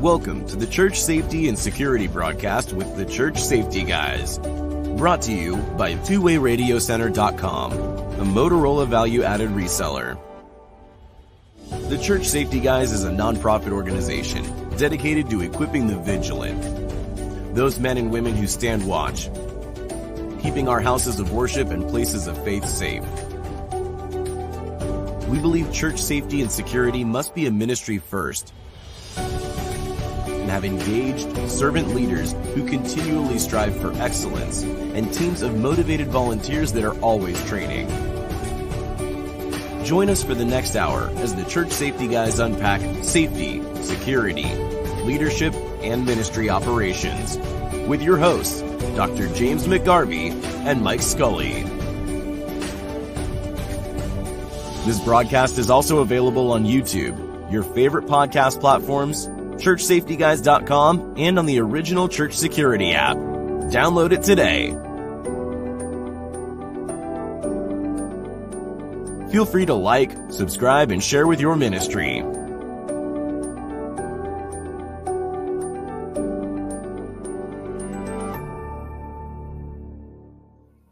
Welcome to the Church Safety and Security broadcast with the Church Safety Guys. Brought to you by 𝗃𝗏Radiocenter.com, a Motorola value-added reseller. The Church Safety Guys is a nonprofit organization dedicated to equipping the vigilant, those men and women who stand watch, keeping our houses of worship and places of faith safe. We believe church safety and security must be a ministry first, and have engaged servant leaders who continually strive for excellence and teams of motivated volunteers that are always training. Join us for the next hour as the Church Safety Guys unpack safety, security, leadership, and ministry operations with your hosts, Dr. 𝗵𝗵𝗂𝗖𝗵𝗂 and Mike Scully. This broadcast is also available on YouTube, your favorite podcast platforms, churchsafetyguys.com, and on the original Church Security app. Download it today. Feel free to like, subscribe, and share with your ministry.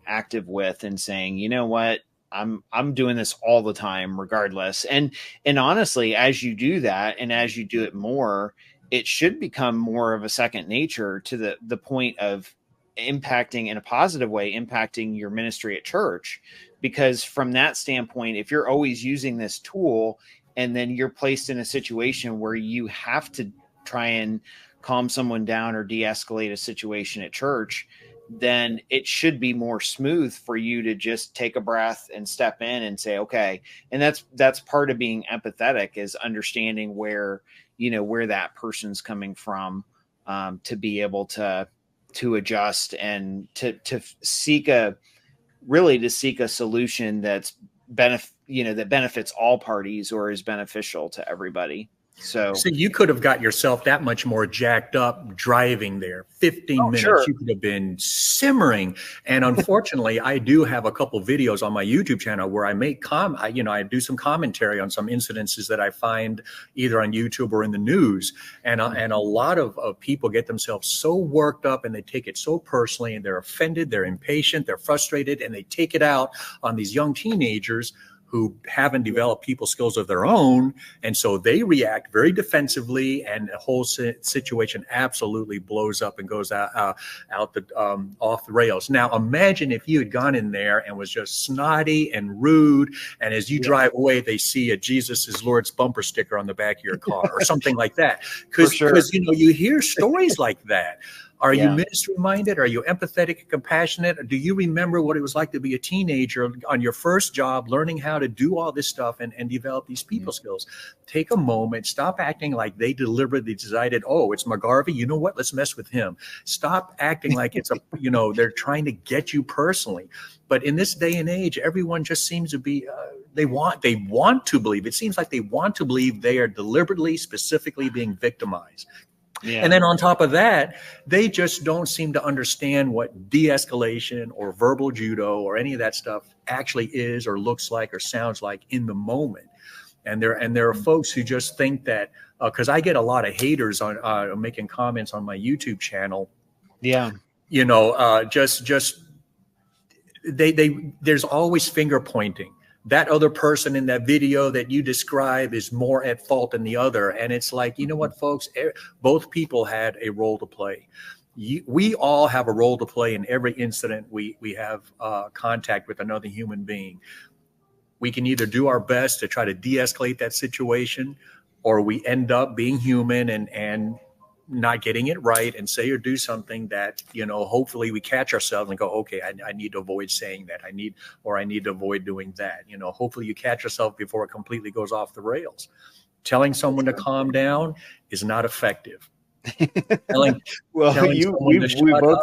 Active with and saying, you know what, I'm doing this all the time regardless. And honestly, as you do that and as you do it more, it should become more of a second nature to the point of impacting in a positive way, impacting your ministry at church. Because from that standpoint, if you're always using this tool and then you're placed in a situation where you have to try and calm someone down or de-escalate a situation at church, then it should be more smooth for you to just take a breath and step in and say, okay. And that's part of being empathetic, is understanding where that person's coming from, to be able to adjust and to seek a solution that benefits all parties or is beneficial to everybody. So you could have got yourself that much more jacked up driving there. 15 minutes, sure. You could have been simmering. And unfortunately, I do have a couple videos on my YouTube channel where I make I do some commentary on some incidences that I find either on YouTube or in the news. And a lot of people get themselves so worked up and they take it so personally, and they're offended, they're impatient, they're frustrated, and they take it out on these young teenagers who haven't developed people skills of their own. And so they react very defensively, and the whole situation absolutely blows up and goes off the rails. Now, imagine if you had gone in there and was just snotty and rude, and as you drive away, they see a Jesus is Lord's bumper sticker on the back of your car or something like that. Because you hear stories like that. Are you ministry minded? Are you empathetic and compassionate? Do you remember what it was like to be a teenager on your first job, learning how to do all this stuff and develop these people skills? Take a moment, stop acting like they deliberately decided, oh, it's McGarvey. You know what? Let's mess with him. Stop acting like it's they're trying to get you personally. But in this day and age, everyone just seems to be, they want to believe. It seems like they want to believe they are deliberately, specifically being victimized. Yeah. And then on top of that, they just don't seem to understand what de-escalation or verbal judo or any of that stuff actually is or looks like or sounds like in the moment. And there are folks who just think that, because I get a lot of haters on making comments on my YouTube channel. Yeah. There's always finger pointing. That other person in that video that you describe is more at fault than the other. And it's like, you know what, folks, both people had a role to play. We all have a role to play in every incident we have contact with another human being. We can either do our best to try to de-escalate that situation, or we end up being human and not getting it right and say or do something that, hopefully we catch ourselves and go, okay, I need to avoid saying that. I need to avoid doing that. Hopefully you catch yourself before it completely goes off the rails. Telling someone to calm down is not effective. We both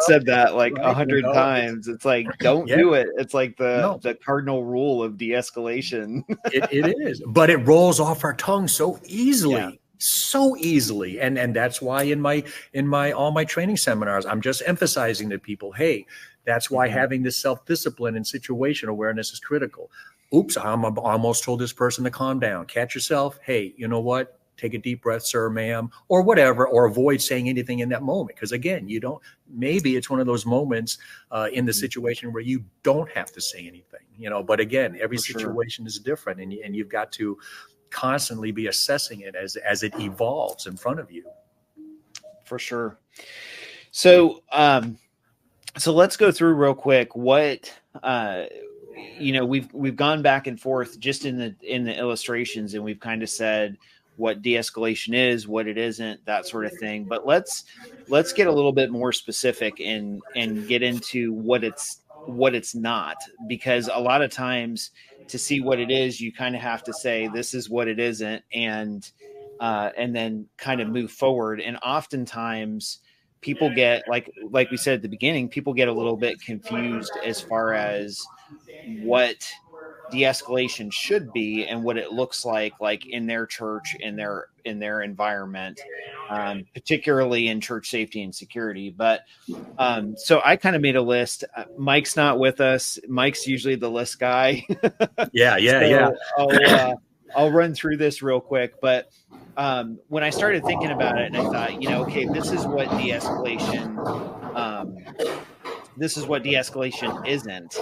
said that like 100 times. It's like, don't do it. It's like the cardinal rule of de-escalation. It is, but it rolls off our tongue so easily. Yeah. So easily. And that's why in all my training seminars, I'm just emphasizing to people, hey, that's why having this self-discipline and situation awareness is critical. Oops, I almost told this person to calm down. Catch yourself. Hey, you know what? take a deep breath, sir, ma'am, or whatever, or avoid saying anything in that moment. Because again, you don't, maybe it's one of those moments in the situation where you don't have to say anything, you know, but again, every situation is different, and you've got to constantly be assessing it as it evolves in front of you. For sure. So, so let's go through real quick what, you know, we've gone back and forth just in the illustrations, and we've kind of said what de-escalation is, what it isn't, that sort of thing. But let's get a little bit more specific and get into what it's not, because a lot of times to see what it is, you kind of have to say, this is what it isn't. And then kind of move forward. And oftentimes people get, like we said at the beginning, people get a little bit confused as far as what de-escalation should be and what it looks like in their church, in their environment, particularly in church safety and security. But so I kind of made a list. Mike's not with us. Mike's usually the list guy. Yeah. I'll run through this real quick. But when I started thinking about it, and I thought, you know, okay, this is what de-escalation isn't.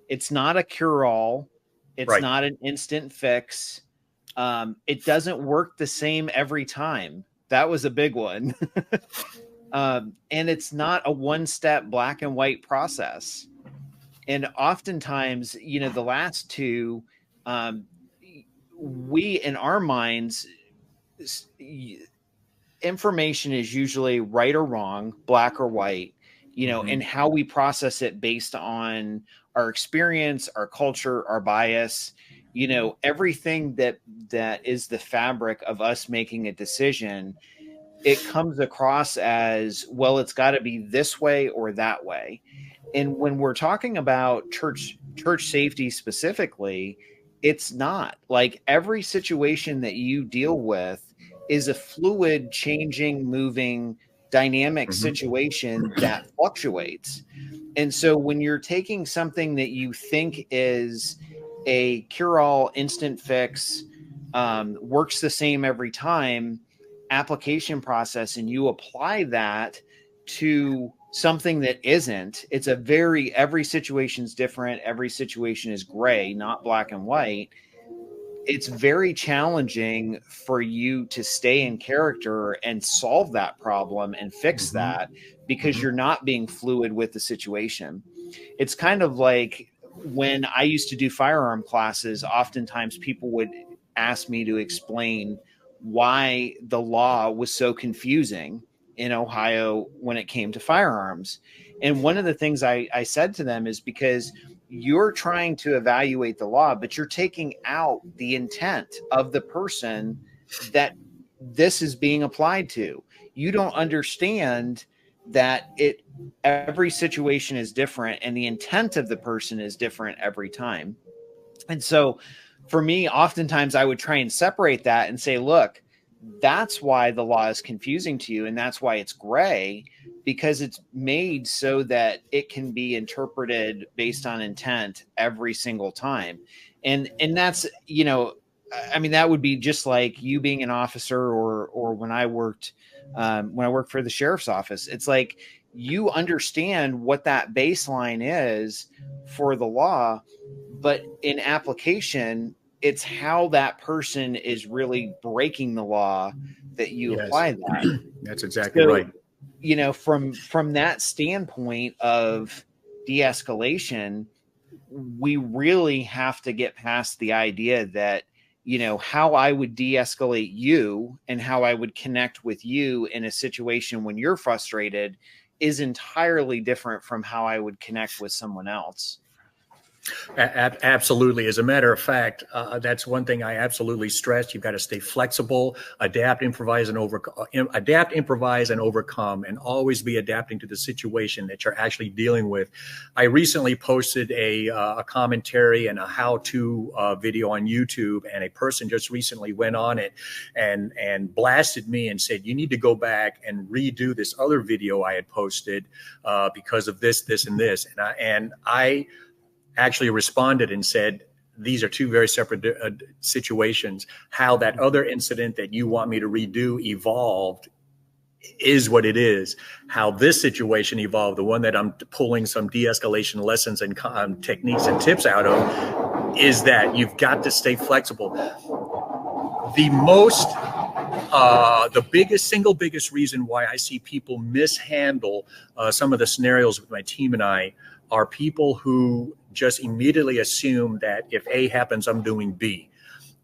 It's not a cure-all. It's not an instant fix. It doesn't work the same every time. That was a big one. And it's not a one-step black and white process. And oftentimes, you know, the last two, we, in our minds, information is usually right or wrong, black or white, you know, and how we process it based on our experience, our culture, our bias, you know, everything that is the fabric of us making a decision. It comes across as, well, it's got to be this way or that way. And when we're talking about church safety specifically, it's not. Like, every situation that you deal with is a fluid, changing, moving, dynamic situation that fluctuates. And so when you're taking something that you think is a cure-all, instant fix, works the same every time, application process, and you apply that to something that isn't, it's a every situation's different. Every situation is gray, not black and white. It's very challenging for you to stay in character and solve that problem and fix that, because you're not being fluid with the situation. It's kind of like when I used to do firearm classes, oftentimes people would ask me to explain why the law was so confusing in Ohio when it came to firearms. And one of the things I said to them is, because you're trying to evaluate the law, but you're taking out the intent of the person that this is being applied to. You don't understand that every situation is different, and the intent of the person is different every time. And so for me, oftentimes I would try and separate that and say, look, that's why the law is confusing to you, and that's why it's gray, because it's made so that it can be interpreted based on intent every single time. And that's, you know, I mean, that would be just like you being an officer, or when I worked for the sheriff's office. It's like, you understand what that baseline is for the law, but in application, it's how that person is really breaking the law that you apply that. That's exactly right. You know, from that standpoint of de-escalation, we really have to get past the idea that, you know, how I would de-escalate you and how I would connect with you in a situation when you're frustrated is entirely different from how I would connect with someone else. Absolutely. As a matter of fact, that's one thing I absolutely stress. You've got to stay flexible, adapt, improvise, and overcome, and always be adapting to the situation that you're actually dealing with. I recently posted a commentary and a how-to video on YouTube, and a person just recently went on it and blasted me and said, you need to go back and redo this other video I had posted because of this, and this. And I actually responded and said, these are two very separate situations. How that other incident that you want me to redo evolved is what it is. How this situation evolved, the one that I'm pulling some de-escalation lessons and techniques and tips out of, is that you've got to stay flexible. The single biggest reason why I see people mishandle some of the scenarios with my team and I are people who just immediately assume that if A happens, I'm doing B.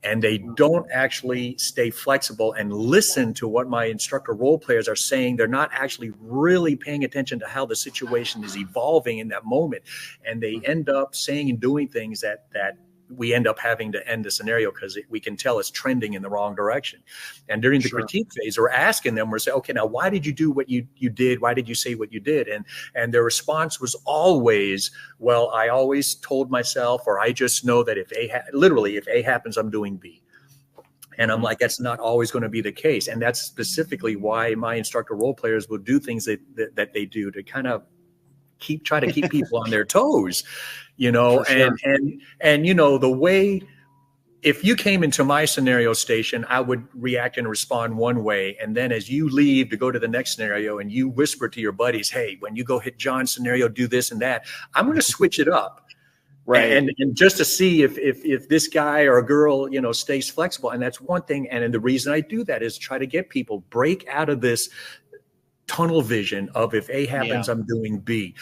And they don't actually stay flexible and listen to what my instructor role players are saying. They're not actually really paying attention to how the situation is evolving in that moment. And they end up saying and doing things that we end up having to end the scenario because we can tell it's trending in the wrong direction. And during the critique phase, we're asking them, we're saying, okay, now why did you do what you did? Why did you say what you did? And their response was always, well, I always told myself, or I just know that if A happens, I'm doing B. And I'm like, that's not always going to be the case. And that's specifically why my instructor role players will do things that they do to kind of try to keep people on their toes, you know. And you know, the way, if you came into my scenario station, I would react and respond one way. And then as you leave to go to the next scenario and you whisper to your buddies, hey, when you go hit John's scenario, do this and that, I'm going to switch it up. Right. And just to see if this guy or a girl, you know, stays flexible. And that's one thing. And the reason I do that is try to get people break out of this tunnel vision of if A happens, I'm doing B.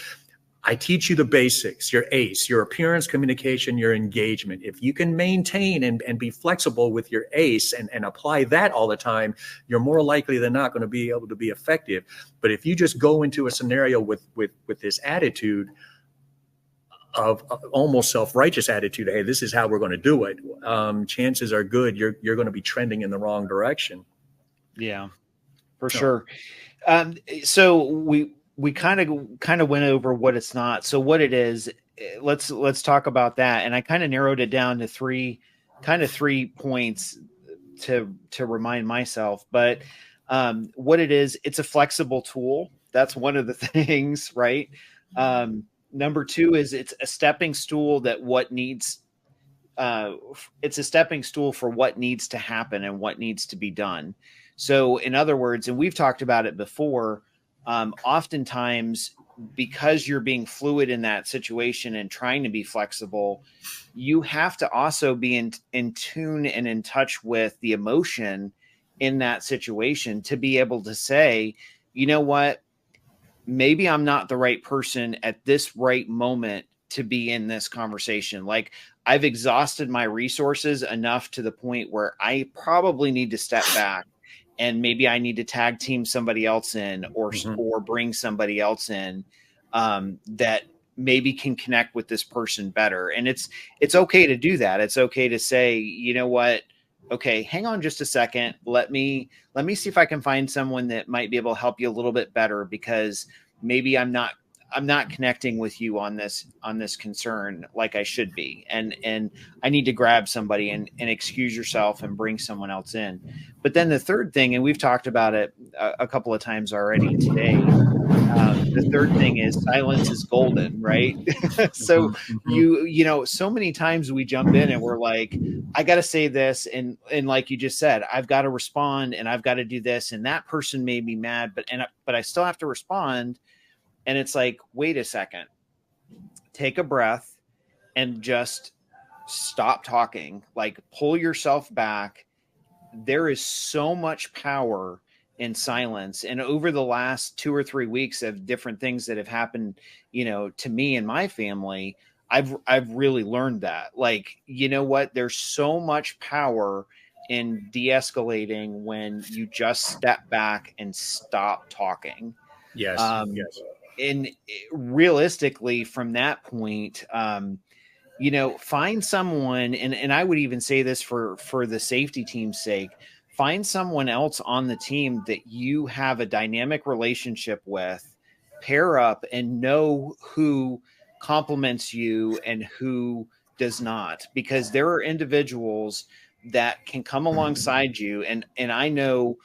I teach you the basics, your ACE, your appearance, communication, your engagement. If you can maintain and be flexible with your ACE and apply that all the time, you're more likely than not going to be able to be effective. But if you just go into a scenario with this attitude of almost self-righteous attitude, hey, this is how we're going to do it, chances are good you're going to be trending in the wrong direction. Yeah, for sure. So we kind of went over what it's not. So what it is, let's talk about that. And I kind of narrowed it down to three points to remind myself. But what it is, it's a flexible tool. That's one of the things, right? Number two is it's a stepping stool it's a stepping stool for what needs to happen and what needs to be done. So in other words, and we've talked about it before, oftentimes because you're being fluid in that situation and trying to be flexible, you have to also be in tune and in touch with the emotion in that situation to be able to say, you know what, maybe I'm not the right person at this right moment to be in this conversation. Like, I've exhausted my resources enough to the point where I probably need to step back. And maybe I need to tag team somebody else in or bring somebody else in that maybe can connect with this person better. And it's okay to do that. It's okay to say, you know what? Okay, hang on just a second. Let me see if I can find someone that might be able to help you a little bit better, because maybe I'm not connecting with you on this concern like I should be. And I need to grab somebody and excuse yourself and bring someone else in. But then the third thing, and we've talked about it a couple of times already today, the third thing is silence is golden, right? So you know, so many times we jump in and we're like, I got to say this. And like you just said, I've got to respond and I've got to do this. And that person made me mad, but I still have to respond. And it's like, wait a second, take a breath and just stop talking. Like, pull yourself back. There is so much power in silence. And over the last 2 or 3 weeks of different things that have happened, you know, to me and my family, I've really learned that. Like, you know what? There's so much power in de-escalating when you just step back and stop talking. Yes. Yes. And realistically, from that point, you know, find someone, and I would even say this for the safety team's sake, find someone else on the team that you have a dynamic relationship with, pair up and know who compliments you and who does not, because there are individuals that can come alongside you. And I know,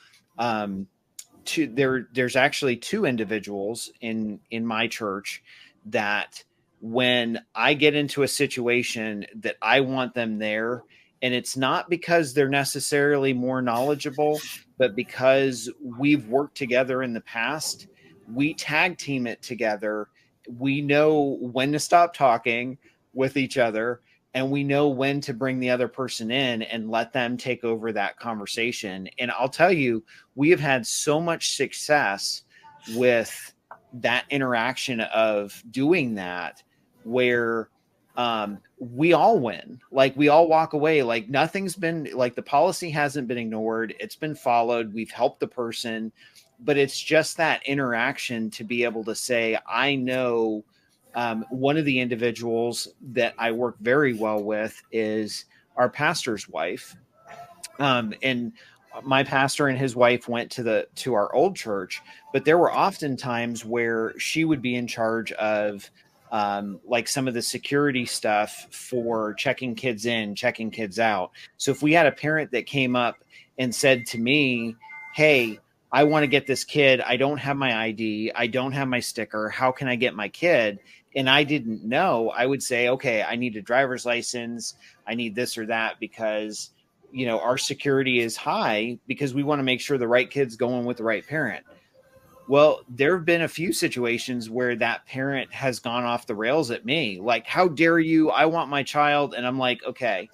there's actually 2 individuals in my church that when I get into a situation that I want them there. And it's not because they're necessarily more knowledgeable, but because we've worked together in the past. We tag team it together. We know when to stop talking with each other, and we know when to bring the other person in and let them take over that conversation. And I'll tell you, we have had so much success with that interaction of doing that, where we all win. Like, we all walk away like nothing's been, like, the policy hasn't been ignored. It's been followed. We've helped the person, but it's just that interaction to be able to say, I know one of the individuals that I work very well with is our pastor's wife. And my pastor and his wife went to our old church, but there were often times where she would be in charge of like some of the security stuff for checking kids in, checking kids out. So if we had a parent that came up and said to me, hey, I want to get this kid. I don't have my ID. I don't have my sticker. How can I get my kid? And I didn't know. I would say, okay, I need a driver's license. I need this or that, because, you know, our security is high because we want to make sure the right kid's going with the right parent. Well, there have been a few situations where that parent has gone off the rails at me. Like, how dare you? I want my child. And I'm like, okay,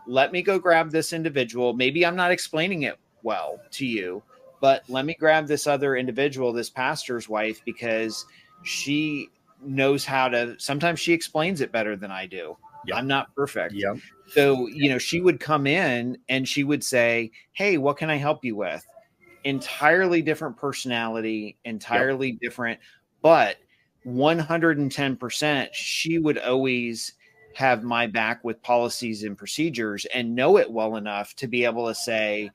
let me go grab this individual. Maybe I'm not explaining it well to you, but let me grab this other individual, this pastor's wife, because she knows how to, sometimes she explains it better than I do. Yep. I'm not perfect. Yep. So, you know, she would come in and she would say, hey, what can I help you with? Entirely different personality, entirely different, but 110%, she would always have my back with policies and procedures and know it well enough to be able to say,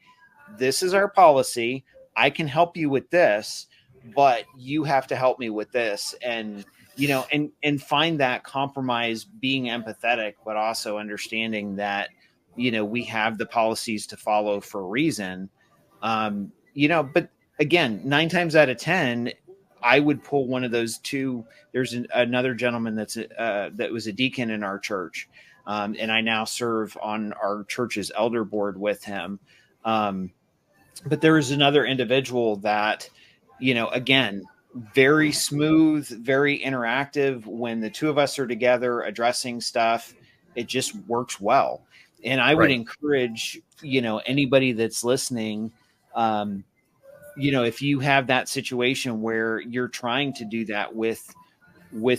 this is our policy. I can help you with this, but you have to help me with this. And, you know, and find that compromise, being empathetic, but also understanding that, you know, we have the policies to follow for a reason. You know, but again, 9 times out of 10, I would pull one of those two. There's another gentleman that was a deacon in our church, and I now serve on our church's elder board with him. But there is another individual that, you know, again, very smooth, very interactive. When the two of us are together addressing stuff, it just works well. And I would encourage, you know, anybody that's listening, you know, if you have that situation where you're trying to do that with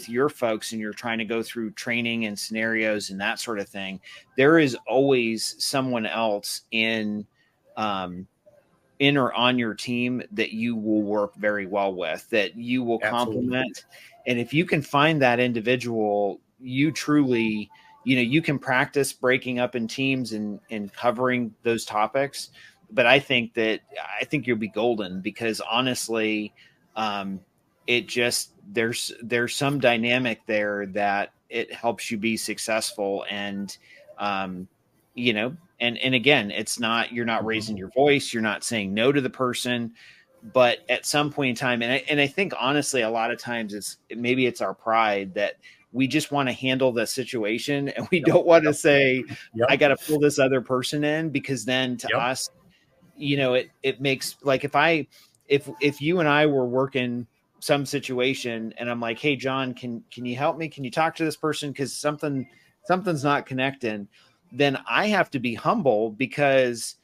your folks and you're trying to go through training and scenarios and that sort of thing, there is always someone else in or on your team that you will work very well with, that you will complement. And if you can find that individual, you truly, you know, you can practice breaking up in teams and covering those topics. But I think you'll be golden, because honestly, it just, there's some dynamic there that it helps you be successful. And, you know, and again, it's not, you're not raising your voice. You're not saying no to the person, but at some point in time, and I think honestly, a lot of times maybe it's our pride that we just want to handle the situation, and we don't want to say, I got to pull this other person in, because then to us, you know, it makes, like, if you and I were working some situation and I'm like, hey, John, can you help me? Can you talk to this person? Cause something's not connecting. Then I have to be humble, because,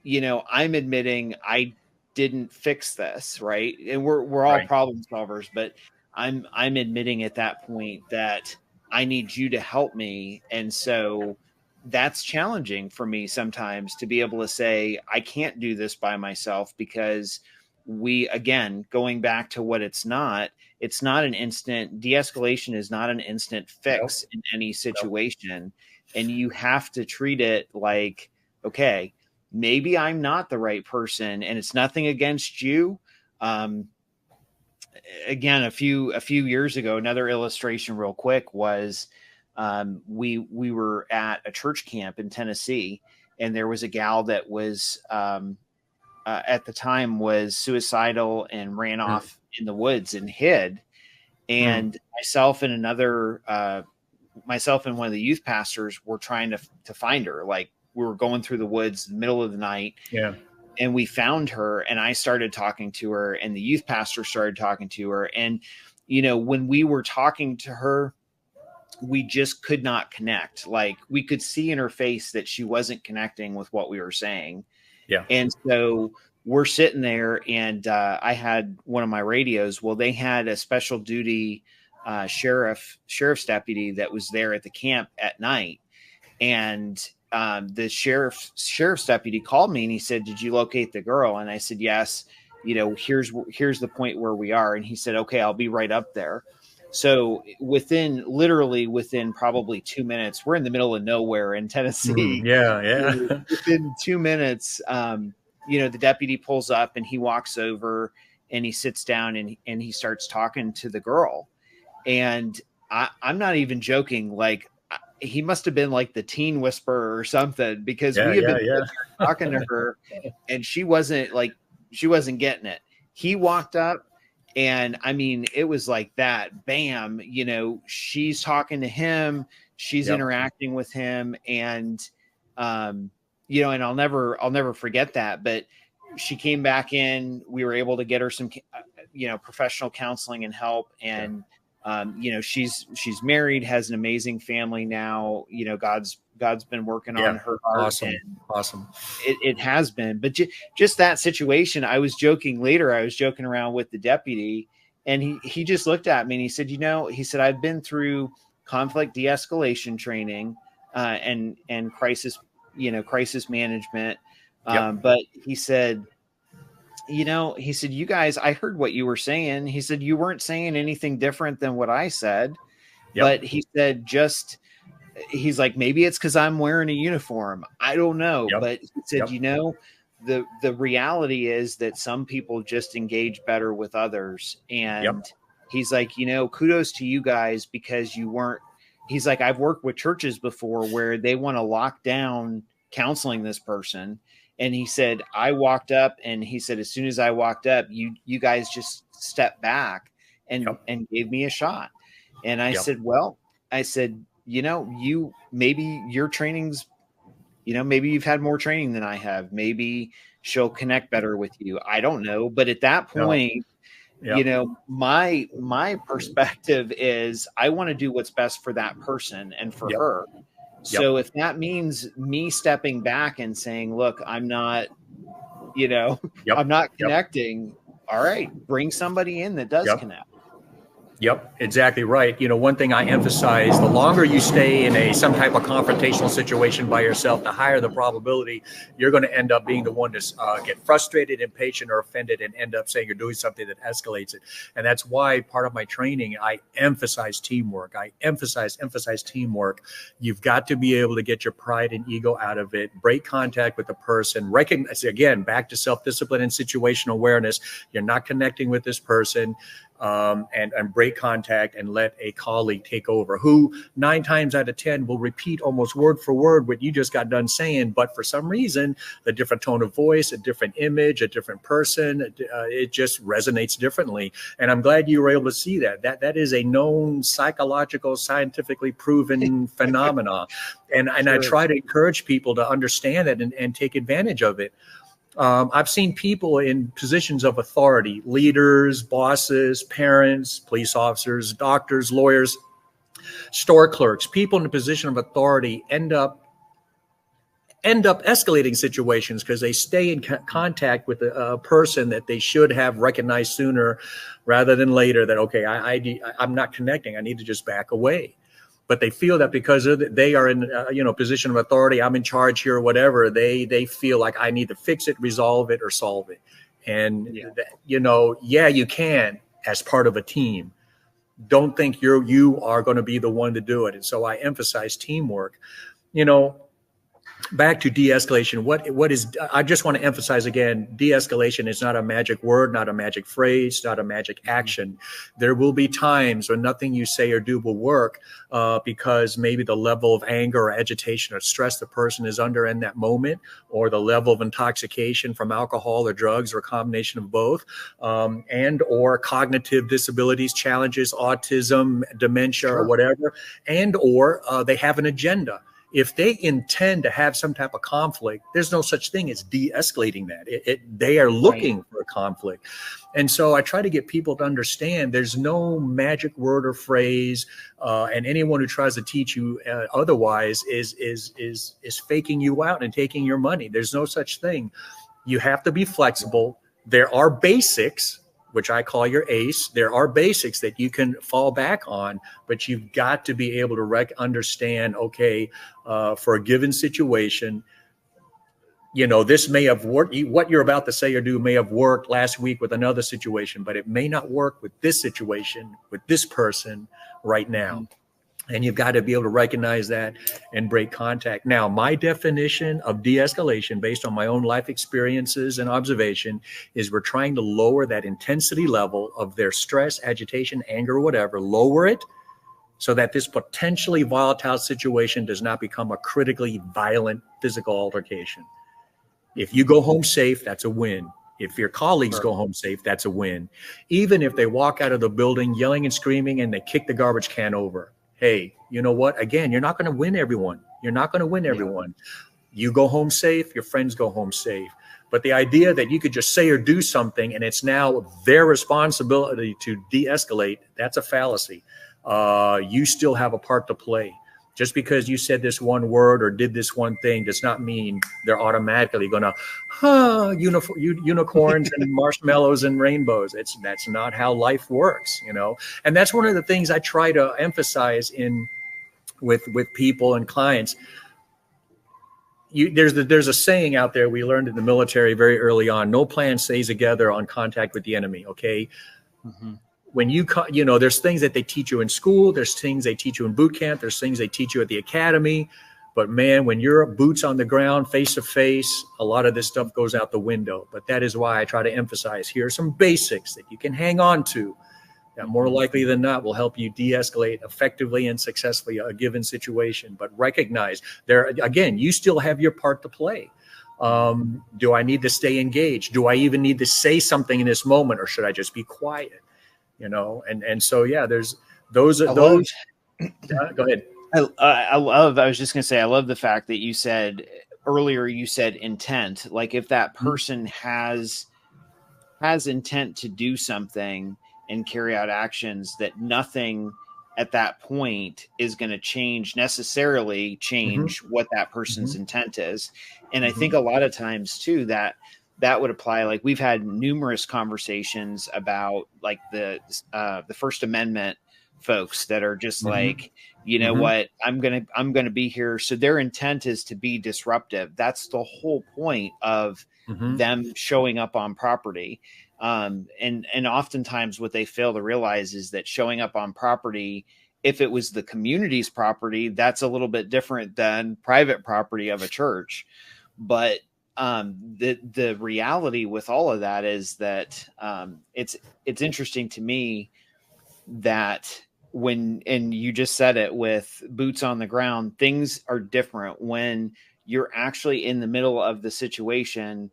you know, I'm admitting I didn't fix this. Right. And we're all problem solvers, but I'm admitting at that point that I need you to help me. And so that's challenging for me sometimes, to be able to say, I can't do this by myself, because again, going back to what it's not an instant. De-escalation is not an instant fix in any situation. And you have to treat it like, okay, maybe I'm not the right person, and it's nothing against you. Again, a few years ago, another illustration real quick was, we were at a church camp in Tennessee, and there was a gal that was, at the time was suicidal and ran off in the woods and hid. and myself and myself and one of the youth pastors were trying to find her. Like, we were going through the woods in the middle of the night. Yeah. And we found her, and I started talking to her, and the youth pastor started talking to her. And, you know, when we were talking to her, we just could not connect. Like, we could see in her face that she wasn't connecting with what we were saying. Yeah. And so we're sitting there, and I had one of my radios. Well, they had a special duty sheriff's deputy that was there at the camp at night. And the sheriff's deputy called me, and he said, "Did you locate the girl?" And I said, "Yes. You know, here's the point where we are." And he said, "Okay, I'll be right up there." So literally within probably 2 minutes, we're in the middle of nowhere in Tennessee. Yeah. Within 2 minutes, you know, the deputy pulls up, and he walks over, and he sits down, and he starts talking to the girl. And I'm not even joking. Like, he must have been like the teen whisperer or something, because we have been talking to her, and she wasn't getting it. He walked up, and I mean, it was like that, bam, you know, she's talking to him, she's interacting with him. And, you know, and I'll never forget that, but she came back in, we were able to get her some, you know, professional counseling and help. And, you know, she's married, has an amazing family now. You know, God's been working on her heart. Awesome. It has been, but just that situation. I was joking around with the deputy, and he just looked at me, and he said, I've been through conflict de-escalation training, and crisis management. But he said, you guys, I heard what you were saying. He said, you weren't saying anything different than what I said. But he said, he's like, maybe it's because I'm wearing a uniform. I don't know. But he said, the reality is that some people just engage better with others. And he's like, kudos to you guys, because you weren't. He's like, I've worked with churches before where they want to lock down counseling this person. And he said, I walked up, and he said, as soon as I walked up, you guys just stepped back and gave me a shot. And I said, maybe your training's, maybe you've had more training than I have. Maybe she'll connect better with you. I don't know. But at that point, my perspective is I want to do what's best for that person and for her. So if that means me stepping back and saying, look, I'm not, I'm not connecting. All right, bring somebody in that does connect. Yep, exactly right. One thing I emphasize, the longer you stay in some type of confrontational situation by yourself, the higher the probability you're going to end up being the one to get frustrated, impatient, or offended, and end up saying you're doing something that escalates it. And that's why part of my training, I emphasize teamwork. I emphasize teamwork. You've got to be able to get your pride and ego out of it, break contact with the person, recognize, again, back to self-discipline and situational awareness. You're not connecting with this person. And break contact and let a colleague take over, who 9 times out of 10 will repeat almost word for word what you just got done saying. But for some reason, a different tone of voice, a different image, a different person, it just resonates differently. And I'm glad you were able to see that. That is a known psychological, scientifically proven phenomenon. And I try to encourage people to understand it and take advantage of it. I've seen people in positions of authority, leaders, bosses, parents, police officers, doctors, lawyers, store clerks, people in a position of authority end up escalating situations because they stay in contact with a person that they should have recognized sooner rather than later that, okay, I'm not connecting. I need to just back away. But they feel that because they are in a position of authority, I'm in charge here or whatever, they feel like I need to fix it, resolve it, or solve it. And, you can as part of a team. Don't think you are going to be the one to do it. And so I emphasize teamwork. back to de-escalation. What is, I just want to emphasize again, de-escalation is not a magic word, not a magic phrase, not a magic action. There will be times when nothing you say or do will work because maybe the level of anger or agitation or stress the person is under in that moment, or the level of intoxication from alcohol or drugs, or a combination of both, and or cognitive disabilities, challenges, autism, dementia, or whatever, and or they have an agenda. If they intend to have some type of conflict, there's no such thing as de-escalating that. They are looking for a conflict. And so I try to get people to understand there's no magic word or phrase, and anyone who tries to teach you otherwise is faking you out and taking your money. There's no such thing. You have to be flexible. There are basics, which I call your ACE. There are basics that you can fall back on, but you've got to be able to understand, okay, for a given situation, you know, this may have worked. What you're about to say or do may have worked last week with another situation, but it may not work with this situation, with this person right now. And you've got to be able to recognize that and break contact. Now, my definition of de-escalation based on my own life experiences and observation is we're trying to lower that intensity level of their stress, agitation, anger, whatever, lower it so that this potentially volatile situation does not become a critically violent physical altercation. If you go home safe, that's a win. If your colleagues go home safe, that's a win. Even if they walk out of the building yelling and screaming and they kick the garbage can over. Hey, you know what? Again, you're not going to win everyone. You're not going to win everyone. You go home safe, your friends go home safe. But the idea that you could just say or do something and it's now their responsibility to de-escalate, that's a fallacy. You still have a part to play. Just because you said this one word or did this one thing does not mean they're automatically going to, unicorns and marshmallows and rainbows. That's not how life works, you know. And that's one of the things I try to emphasize with people and clients. There's a saying out there we learned in the military very early on: no plan stays together on contact with the enemy. Okay. When there's things that they teach you in school, there's things they teach you in boot camp, there's things they teach you at the academy. But man, when you're boots on the ground, face to face, a lot of this stuff goes out the window. But that is why I try to emphasize here are some basics that you can hang on to that more likely than not will help you de-escalate effectively and successfully a given situation. But recognize again, you still have your part to play. Do I need to stay engaged? Do I even need to say something in this moment, or should I just be quiet? You know, and so, yeah, there's those. Go ahead. I was just going to say, I love the fact that you said earlier, you said intent. Like if that person has intent to do something and carry out actions, that nothing at that point is going to necessarily change what that person's intent is. And I think a lot of times too, that would apply. Like we've had numerous conversations about like the First Amendment folks that are just like, you know what, I'm going to be here. So their intent is to be disruptive. That's the whole point of them showing up on property. And oftentimes what they fail to realize is that showing up on property, if it was the community's property, that's a little bit different than private property of a church. But the reality with all of that is that it's interesting to me that and you just said it with boots on the ground, things are different when you're actually in the middle of the situation.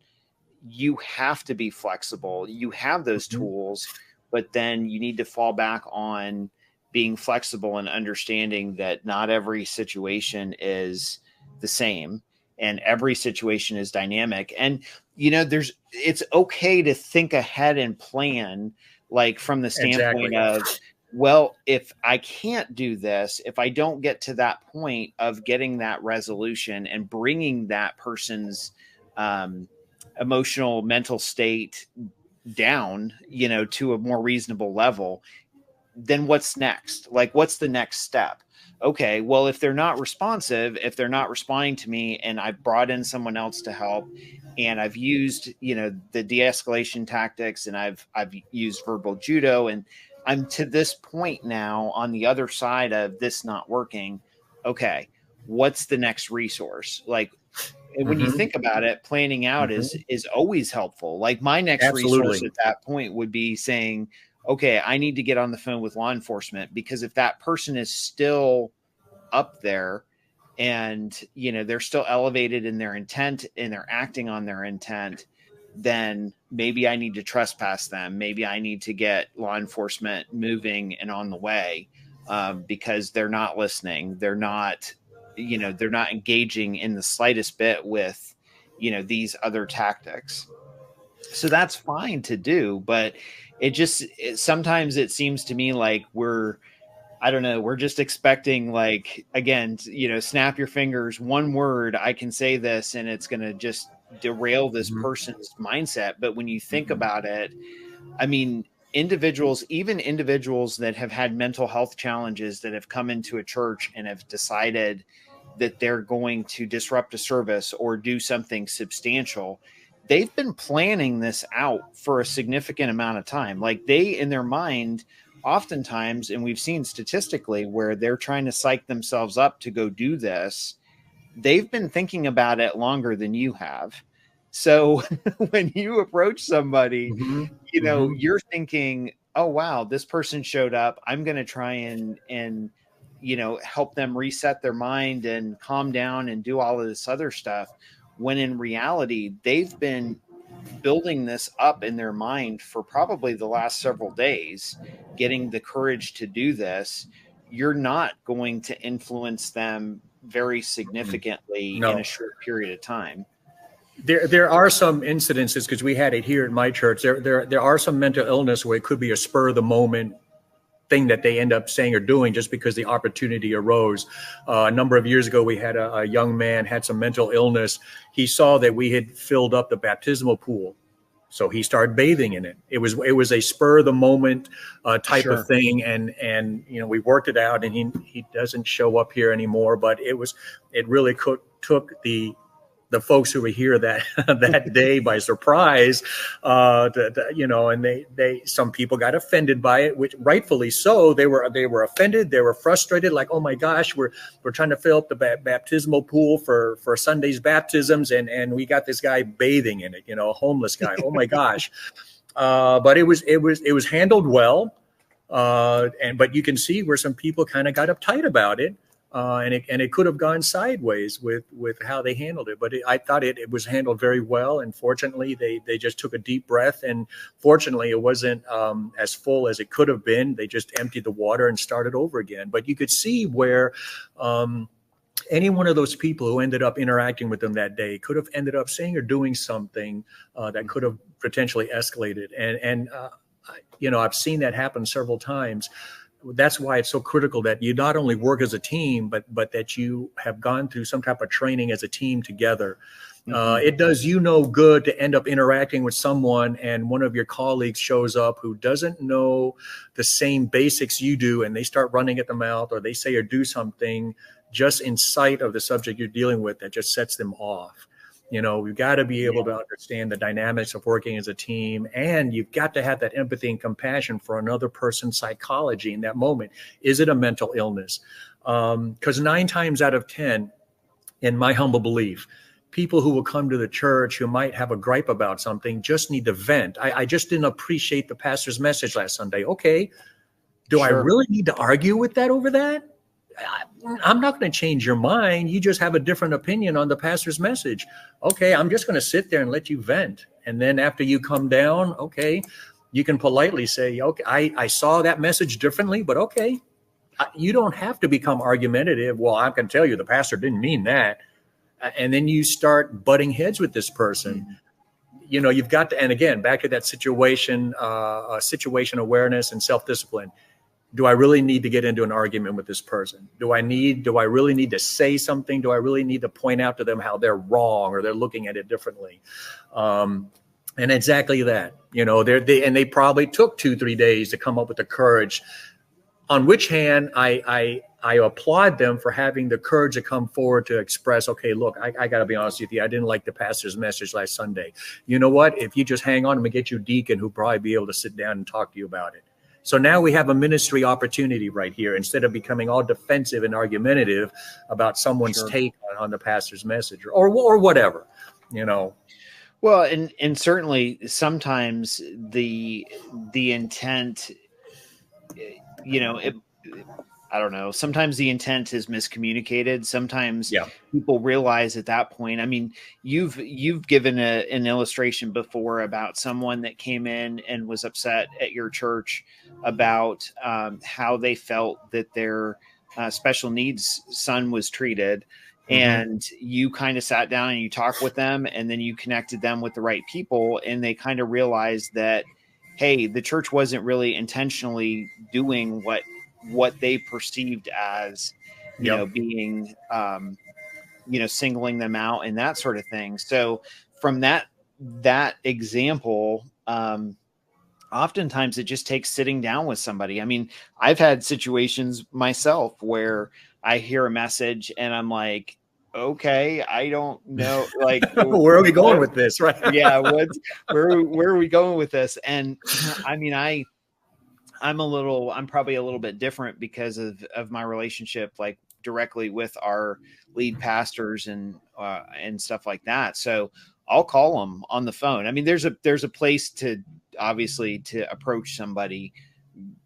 You have to be flexible. You have those tools, but then you need to fall back on being flexible and understanding that not every situation is the same. And every situation is dynamic. And, you know, it's okay to think ahead and plan, like from the standpoint of, well, if I can't do this, if I don't get to that point of getting that resolution and bringing that person's emotional, mental state down, you know, to a more reasonable level, then what's next? Like, what's the next step? Okay, well, if they're not responsive, if they're not responding to me, and I've brought in someone else to help, and I've used, you know, the de-escalation tactics, and I've used verbal judo, and I'm to this point now on the other side of this not working. Okay, what's the next resource? Like, And when you think about it, planning out is always helpful. Like my next resource at that point would be saying, okay, I need to get on the phone with law enforcement, because if that person is still up there and, you know, they're still elevated in their intent and they're acting on their intent, then maybe I need to trespass them. Maybe I need to get law enforcement moving and on the way, because they're not listening. They're not, you know, they're not engaging in the slightest bit with, you know, these other tactics. So that's fine to do, but sometimes it seems to me like I don't know, we're just expecting, like, again, you know, snap your fingers, one word, I can say this, and it's going to just derail this person's mindset. But when you think about it, I mean, even individuals that have had mental health challenges that have come into a church and have decided that they're going to disrupt a service or do something substantial, they've been planning this out for a significant amount of time. Like, they, in their mind, oftentimes, and we've seen statistically where they're trying to psych themselves up to go do this, they've been thinking about it longer than you have. So when you approach somebody, you know, you're thinking, oh, wow, this person showed up. I'm going to try and, you know, help them reset their mind and calm down and do all of this other stuff. When in reality, they've been building this up in their mind for probably the last several days, getting the courage to do this. You're not going to influence them very significantly in a short period of time. There are some incidences, because we had it here at my church. There are some mental illness where it could be a spur of the moment thing that they end up saying or doing just because the opportunity arose. A number of years ago, we had a young man had some mental illness. He saw that we had filled up the baptismal pool, so he started bathing in it. It was a spur of the moment type of thing, and you know, we worked it out, and he doesn't show up here anymore. But it really took the folks who were here that day by surprise, you know, and some people got offended by it, which rightfully so. They were offended. They were frustrated. Like, oh my gosh, we're trying to fill up the baptismal pool for Sunday's baptisms, and we got this guy bathing in it, you know, a homeless guy. Oh my gosh. But it was handled well. But you can see where some people kind of got uptight about it. And it could have gone sideways with how they handled it. But I thought it was handled very well. And fortunately, they just took a deep breath. And fortunately, it wasn't as full as it could have been. They just emptied the water and started over again. But you could see where any one of those people who ended up interacting with them that day could have ended up saying or doing something that could have potentially escalated. And you know, I've seen that happen several times. That's why it's so critical that you not only work as a team, but that you have gone through some type of training as a team together. It does you no good to end up interacting with someone and one of your colleagues shows up who doesn't know the same basics you do, and they start running at the mouth, or they say or do something just in sight of the subject you're dealing with that just sets them off. You know, we've got to be able to understand the dynamics of working as a team, and you've got to have that empathy and compassion for another person's psychology in that moment. Is it a mental illness? Because 9 times out of 10, in my humble belief, people who will come to the church who might have a gripe about something just need to vent. I just didn't appreciate the pastor's message last Sunday. Okay, do I really need to argue with that over that? I'm not going to change your mind. You just have a different opinion on the pastor's message. Okay, I'm just going to sit there and let you vent. And then after you come down, okay, you can politely say, okay, I saw that message differently, but okay. You don't have to become argumentative. Well, I can tell you the pastor didn't mean that. And then you start butting heads with this person. You know, you've got to, and again, back to that situation awareness and self-discipline. Do I really need to get into an argument with this person? Do I really need to say something? Do I really need to point out to them how they're wrong or they're looking at it differently? And exactly that, you know, they probably took 2-3 days to come up with the courage. On which hand, I applaud them for having the courage to come forward to express, okay, look, I got to be honest with you. I didn't like the pastor's message last Sunday. You know what? If you just hang on, I'm going to get you a deacon who'll probably be able to sit down and talk to you about it. So now we have a ministry opportunity right here. Instead of becoming all defensive and argumentative about someone's take on the pastor's message or whatever, you know. Well, and certainly sometimes the intent, you know, I don't know. Sometimes the intent is miscommunicated. Sometimes people realize at that point. I mean, you've given an illustration before about someone that came in and was upset at your church about how they felt that their special needs son was treated. And you kind of sat down and you talked with them, and then you connected them with the right people, and they kind of realized that, hey, the church wasn't really intentionally doing what they perceived as, you know, being, you know, singling them out and that sort of thing. So from that example, oftentimes it just takes sitting down with somebody. I mean, I've had situations myself where I hear a message and I'm like, okay, I don't know, like, where are we going with this? Right. Yeah. Where are we going with this? And I mean, I'm probably a little bit different because of my relationship, like directly with our lead pastors and stuff like that. So I'll call them on the phone. I mean, there's a place to obviously to approach somebody,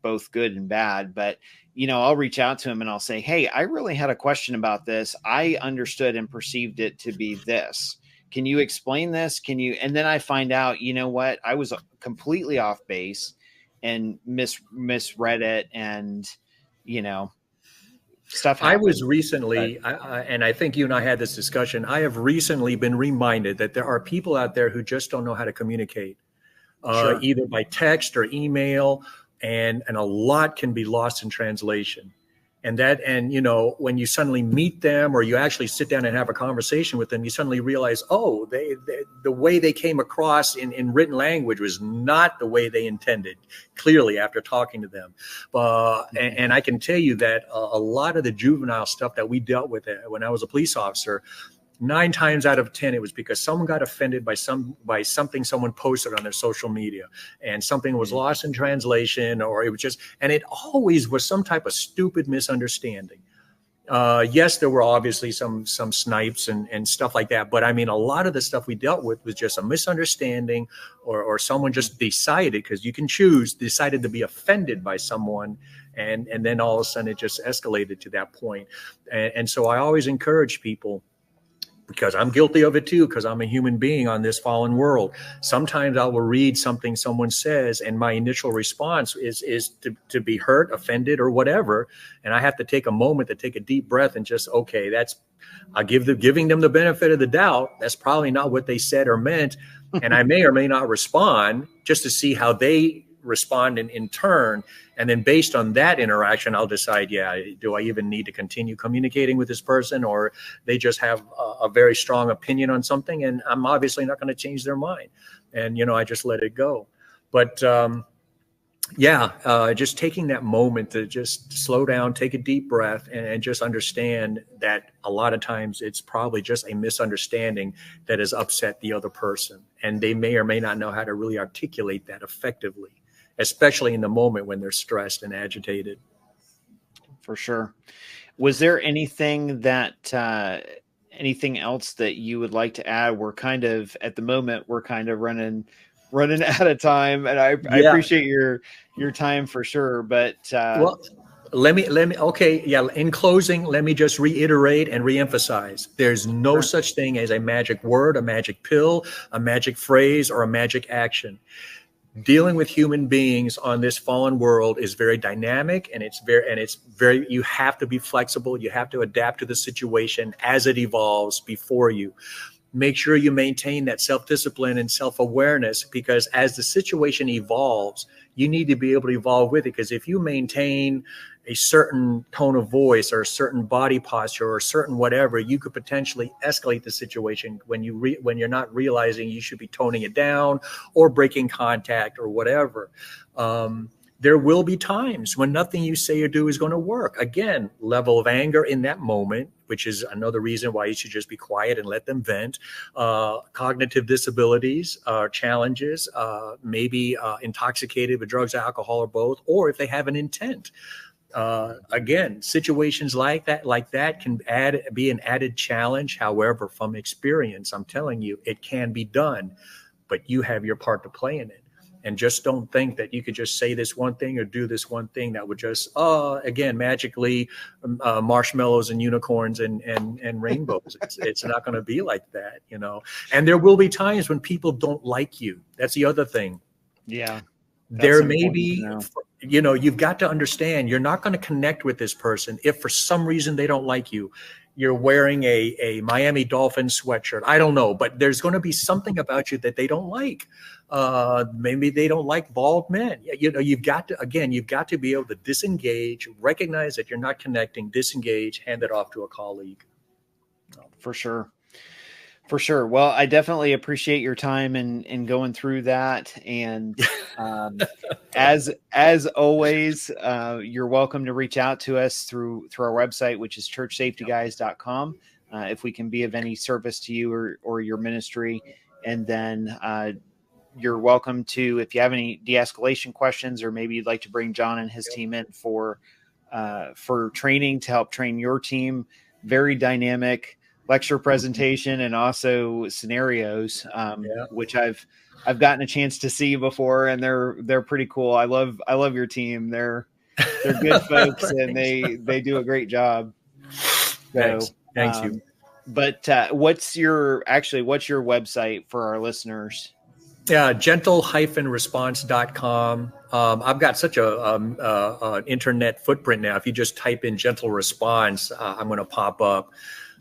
both good and bad, but you know, I'll reach out to them and I'll say, hey, I really had a question about this. I understood and perceived it to be this. Can you explain this? And then I find out, you know what, I was completely off base and misread it, and you know, stuff happened. I was recently, and I think you and I had this discussion, I have recently been reminded that there are people out there who just don't know how to communicate, either by text or email, and a lot can be lost in translation. And you know, when you suddenly meet them or you actually sit down and have a conversation with them, you suddenly realize, oh, the way they came across in written language was not the way they intended, clearly, after talking to them. And I can tell you that a lot of the juvenile stuff that we dealt with when I was a police officer, 9 times out of 10, it was because someone got offended by something someone posted on their social media, and something was lost in translation, or it was just, and it always was some type of stupid misunderstanding. Yes, there were obviously some snipes and stuff like that, but I mean, a lot of the stuff we dealt with was just a misunderstanding, or someone just decided, because you can choose, decided to be offended by someone, and then all of a sudden it just escalated to that point. And so I always encourage people, because I'm guilty of it too, because I'm a human being on this fallen world. Sometimes I will read something someone says, and my initial response is to be hurt, offended, or whatever. And I have to take a moment to take a deep breath and just, okay, I'll giving them the benefit of the doubt. That's probably not what they said or meant. And I may or may not respond just to see how they respond in turn. And then based on that interaction, I'll decide, do I even need to continue communicating with this person, or they just have a very strong opinion on something, and I'm obviously not going to change their mind. And, you know, I just let it go. But just taking that moment to just slow down, take a deep breath, and just understand that a lot of times it's probably just a misunderstanding that has upset the other person. And they may or may not know how to really articulate that effectively, especially in the moment when they're stressed and agitated. For sure. Was there anything anything else that you would like to add? We're kind of, at the moment, we're kind of running out of time, and I appreciate your time for sure. But let me in closing, let me just reiterate and reemphasize, there's no such thing as a magic word, a magic pill, a magic phrase, or a magic action. Dealing with human beings on this fallen world is very dynamic, and it's very you have to be flexible. You have to adapt to the situation as it evolves before you. Make sure you maintain that self-discipline and self-awareness, because as the situation evolves, you need to be able to evolve with it. Because if you maintain a certain tone of voice or a certain body posture or a certain whatever, you could potentially escalate the situation when you're not realizing you should be toning it down or breaking contact or whatever. There will be times when nothing you say or do is going to work. Again, level of anger in that moment, which is another reason why you should just be quiet and let them vent. Cognitive disabilities, challenges, maybe intoxicated with drugs, alcohol, or both, or if they have an intent. again, situations like that can be an added challenge. However, from experience, I'm telling you, it can be done, but you have your part to play in it. And just don't think that you could just say this one thing or do this one thing that would just, again, magically marshmallows and unicorns and rainbows. It's not going to be like that, you know. And there will be times when people don't like you. That's the other thing. Yeah. There may be, you know, you've got to understand you're not going to connect with this person if for some reason they don't like you. You're wearing a Miami Dolphins sweatshirt. I don't know, but there's going to be something about you that they don't like. Maybe they don't like bald men. You know, you've got to be able to disengage, recognize that you're not connecting, disengage, hand it off to a colleague. For sure. For sure. Well, I definitely appreciate your time in going through that. And as always, you're welcome to reach out to us through our website, which is churchsafetyguys.com. If we can be of any service to you or your ministry. And then you're welcome to, if you have any de-escalation questions, or maybe you'd like to bring John and his team in for training to help train your team. Very dynamic lecture presentation and also scenarios, which I've gotten a chance to see before, and they're pretty cool. I love your team. They're good folks and they do a great job. So, Thanks you. But what's your website for our listeners? Yeah, 𝗫𝗏-response.com. I've got such an internet footprint now. If you just type in gentle response, I'm going to pop up.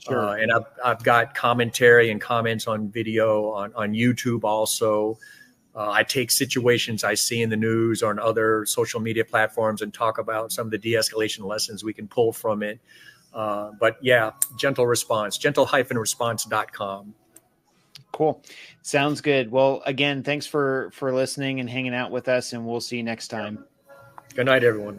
Sure. And I've got commentary and comments on video on YouTube also. I take situations I see in the news or on other social media platforms and talk about some of the de-escalation lessons we can pull from it. But yeah, gentle response, 𝗫𝗏-response.com. Cool. Sounds good. Well, again, thanks for listening and hanging out with us, and we'll see you next time. Good night, everyone.